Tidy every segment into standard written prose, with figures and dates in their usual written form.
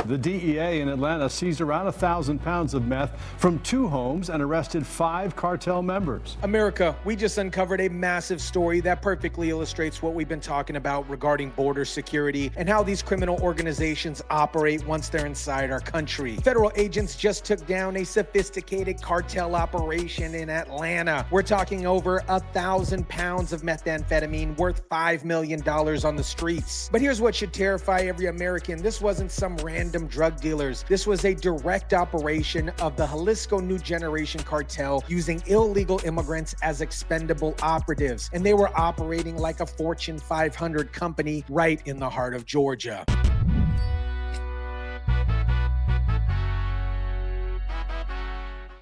The DEA in Atlanta seized around 1,000 pounds of meth from 2 homes and arrested 5 cartel members. America, we just uncovered a massive story that perfectly illustrates what we've been talking about regarding border security and how these criminal organizations operate once they're inside our country. Federal agents just took down a sophisticated cartel operation in Atlanta. We're talking over 1,000 pounds of methamphetamine worth $5 million on the streets. But here's what should terrify every American. This wasn't some random drug dealers. This was a direct operation of the Jalisco New Generation Cartel using illegal immigrants as expendable operatives. And they were operating like a Fortune 500 company right in the heart of Georgia.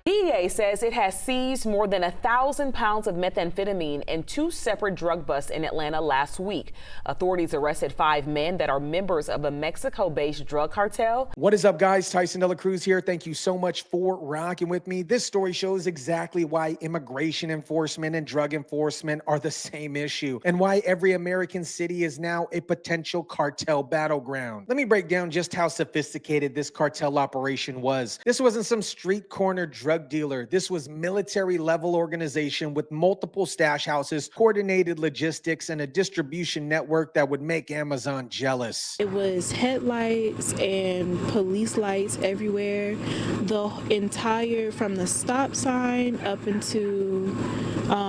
DEA says it has seized more than 1,000 pounds of methamphetamine in 2 separate drug busts in Atlanta last week. Authorities arrested 5 men that are members of a Mexico-based drug cartel. What is up, guys? Tyson de la Cruz here. Thank you so much for rocking with me. This story shows exactly why immigration enforcement and drug enforcement are the same issue and why every American city is now a potential cartel battleground. Let me break down just how sophisticated this cartel operation was. This wasn't some street corner drug dealer. This was military level organization with multiple stash houses, coordinated logistics, and a distribution network that would make Amazon jealous. It was headlights and police lights everywhere. The entire, from the stop sign up into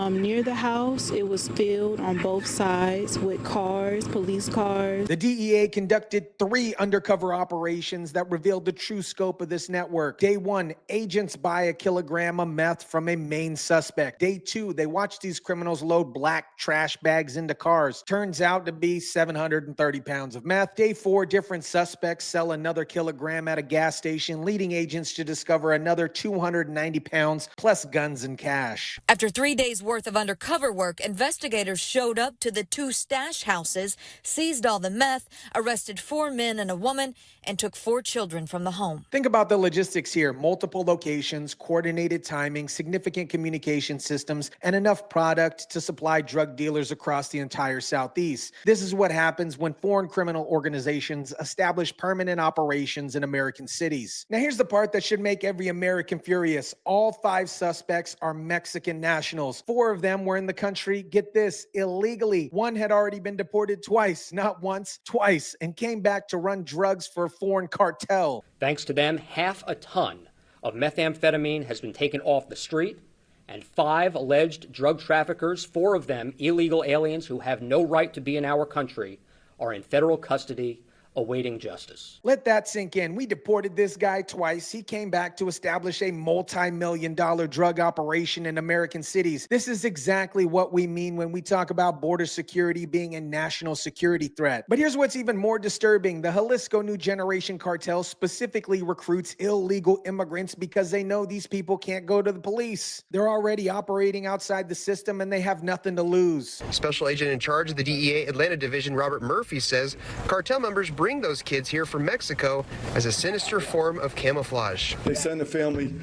near the house, it was filled on both sides with cars, police cars. The DEA conducted 3 undercover operations that revealed the true scope of this network. Day 1, agents buy a kilogram of meth from a main suspect. Day 2, they watch these criminals load black trash bags into cars. Turns out to be 730 pounds of meth. Day 4, different suspects sell another kilogram at a gas station, leading agents to discover another 290 pounds plus guns and cash. After 3 days worth of undercover work, investigators showed up to the 2 stash houses, seized all the meth, arrested 4 men and a woman, and took 4 children from the home. Think about the logistics here. Multiple locations, coordinated timing, significant communication systems, and enough product to supply drug dealers across the entire Southeast. This is what happens when foreign criminal organizations establish permanent operations in American cities. Now, here's the part that should make every American furious. All 5 suspects are Mexican nationals. 4 of them were in the country, get this, illegally. 1 had already been deported twice, not once, twice, and came back to run drugs for a foreign cartel. Thanks to them, 1/2 ton of methamphetamine has been taken off the street, and 5 alleged drug traffickers, 4 of them illegal aliens who have no right to be in our country, are in federal custody awaiting justice. Let that sink in. We deported this guy twice. He came back to establish a multi-million-dollar drug operation in American cities. This is exactly what we mean when we talk about border security being a national security threat. But here's what's even more disturbing. The Jalisco New Generation Cartel specifically recruits illegal immigrants because they know these people can't go to the police. They're already operating outside the system and they have nothing to lose. Special agent in charge of the DEA Atlanta Division, Robert Murphy, says cartel members bring those kids here from Mexico as a sinister form of camouflage. They send the family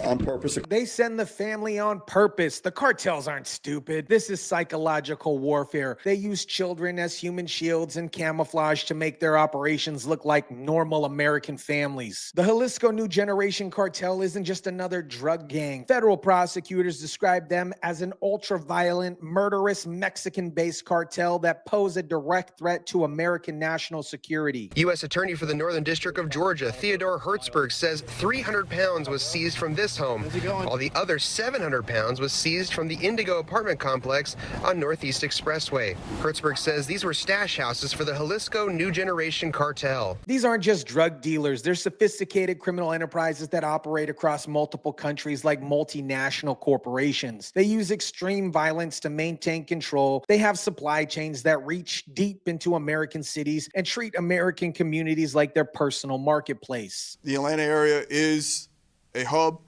on purpose. They send the family on purpose. The cartels aren't stupid. This is psychological warfare. They use children as human shields and camouflage to make their operations look like normal American families. The Jalisco New Generation Cartel isn't just another drug gang. Federal prosecutors describe them as an ultra-violent, murderous Mexican-based cartel that pose a direct threat to American national security. U.S. Attorney for the Northern District of Georgia, Theodore Hertzberg, says 300 pounds was seized from this home, while the other 700 pounds was seized from the Indigo apartment complex on Northeast Expressway. Hertzberg says these were stash houses for the Jalisco New Generation Cartel. These aren't just drug dealers. They're sophisticated criminal enterprises that operate across multiple countries like multinational corporations. They use extreme violence to maintain control. They have supply chains that reach deep into American cities and treat American communities like their personal marketplace. The Atlanta area is a hub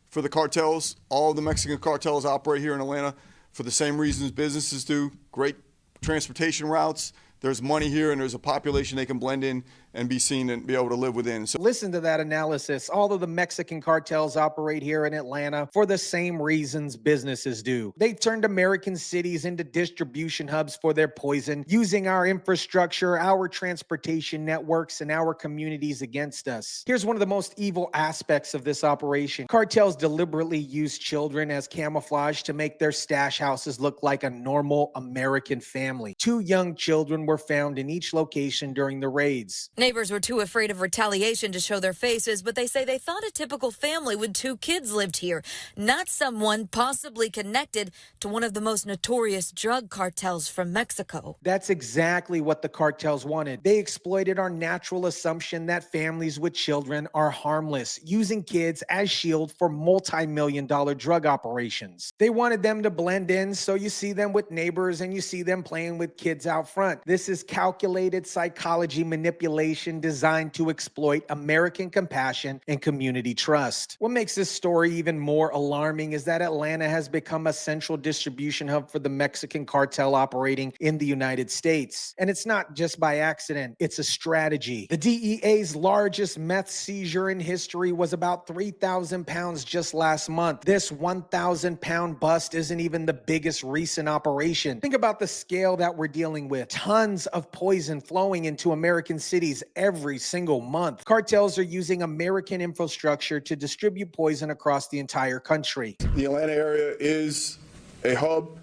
for the cartels. All the Mexican cartels operate here in Atlanta for the same reasons businesses do. Great transportation routes. There's money here and there's a population they can blend in and be seen and be able to live within. So listen to that analysis. All of the Mexican cartels operate here in Atlanta for the same reasons businesses do. They turned American cities into distribution hubs for their poison, using our infrastructure, our transportation networks, and our communities against us. Here's one of the most evil aspects of this operation. Cartels deliberately use children as camouflage to make their stash houses look like a normal American family. 2 young children were found in each location during the raids. Neighbors were too afraid of retaliation to show their faces, but they say they thought a typical family with 2 kids lived here, not someone possibly connected to one of the most notorious drug cartels from Mexico. That's exactly what the cartels wanted. They exploited our natural assumption that families with children are harmless, using kids as shield for multi-million-dollar drug operations. They wanted them to blend in, so you see them with neighbors and you see them playing with kids out front. This is calculated psychology manipulation designed to exploit American compassion and community trust. What makes this story even more alarming is that Atlanta has become a central distribution hub for the Mexican cartel operating in the United States. And it's not just by accident, it's a strategy. The DEA's largest meth seizure in history was about 3,000 pounds just last month. This 1,000-pound bust isn't even the biggest recent operation. Think about the scale that we're dealing with. Tons of poison flowing into American cities every single month. Cartels are using American infrastructure to distribute poison across the entire country. the Atlanta area is a hub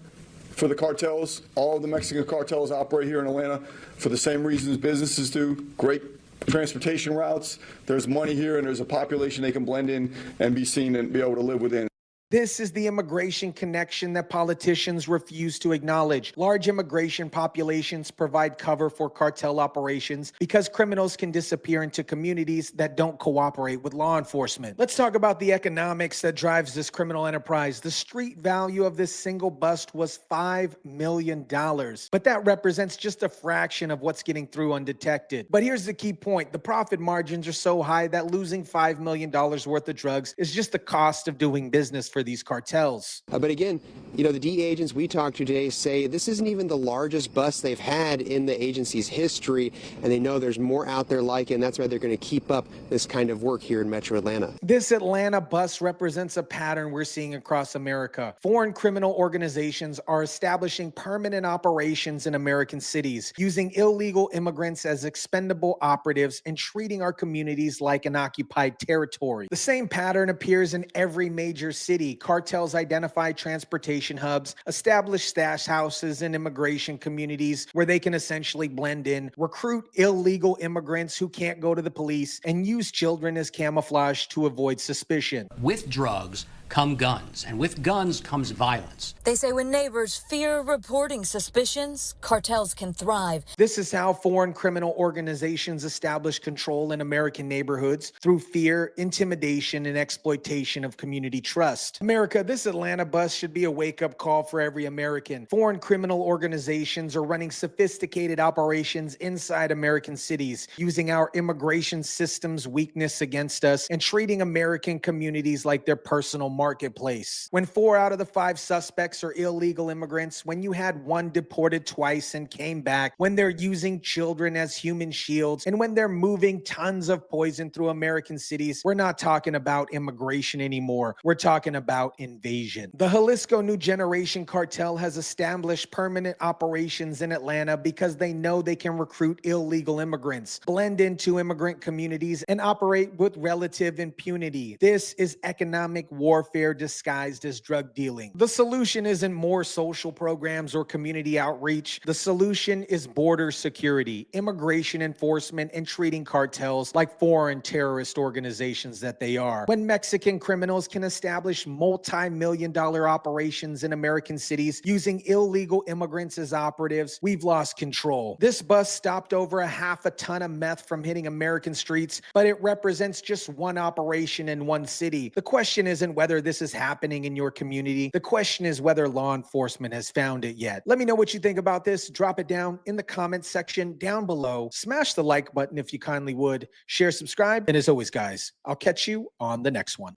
for the cartels. All of the Mexican cartels operate here in Atlanta for the same reasons businesses do. Great transportation routes. There's money here and there's a population they can blend in and be seen and be able to live within. This is the immigration connection that politicians refuse to acknowledge. Large immigration populations provide cover for cartel operations because criminals can disappear into communities that don't cooperate with law enforcement. Let's talk about the economics that drives this criminal enterprise. The street value of this single bust was $5 million, but that represents just a fraction of what's getting through undetected. But here's the key point. The profit margins are so high that losing $5 million worth of drugs is just the cost of doing business for these cartels. But again, the DEA agents we talked to today say this isn't even the largest bust they've had in the agency's history, and they know there's more out there like it, and that's why they're going to keep up this kind of work here in Metro Atlanta. This Atlanta bust represents a pattern we're seeing across America. Foreign criminal organizations are establishing permanent operations in American cities, using illegal immigrants as expendable operatives and treating our communities like an occupied territory. The same pattern appears in every major city. Cartels identify transportation hubs, establish stash houses in immigration communities where they can essentially blend in, recruit illegal immigrants who can't go to the police, and use children as camouflage to avoid suspicion. With drugs come guns, and with guns comes violence. They say when neighbors fear reporting suspicions, cartels can thrive. This is how foreign criminal organizations establish control in American neighborhoods through fear, intimidation, and exploitation of community trust. America, this Atlanta bust should be a wake-up call for every American. Foreign criminal organizations are running sophisticated operations inside American cities, using our immigration system's weakness against us and treating American communities like their personal marketplace. When 4 out of the 5 suspects are illegal immigrants, when you had one deported twice and came back, when they're using children as human shields, and when they're moving tons of poison through American cities, we're not talking about immigration anymore. We're talking about invasion. The Jalisco New Generation Cartel has established permanent operations in Atlanta because they know they can recruit illegal immigrants, blend into immigrant communities, and operate with relative impunity. This is economic warfare disguised as drug dealing. The solution isn't more social programs or community outreach. The solution is border security, immigration enforcement, and treating cartels like foreign terrorist organizations that they are. When Mexican criminals can establish multi-million-dollar operations in American cities using illegal immigrants as operatives, we've lost control. This bust stopped over 1/2 ton of meth from hitting American streets, but it represents just one operation in one city. The question isn't whether this is happening in your community. The question is whether law enforcement has found it yet. Let me know what you think about this. Drop it down in the comments section down below. Smash the like button if you kindly would. Share, subscribe, and as always, guys, I'll catch you on the next one.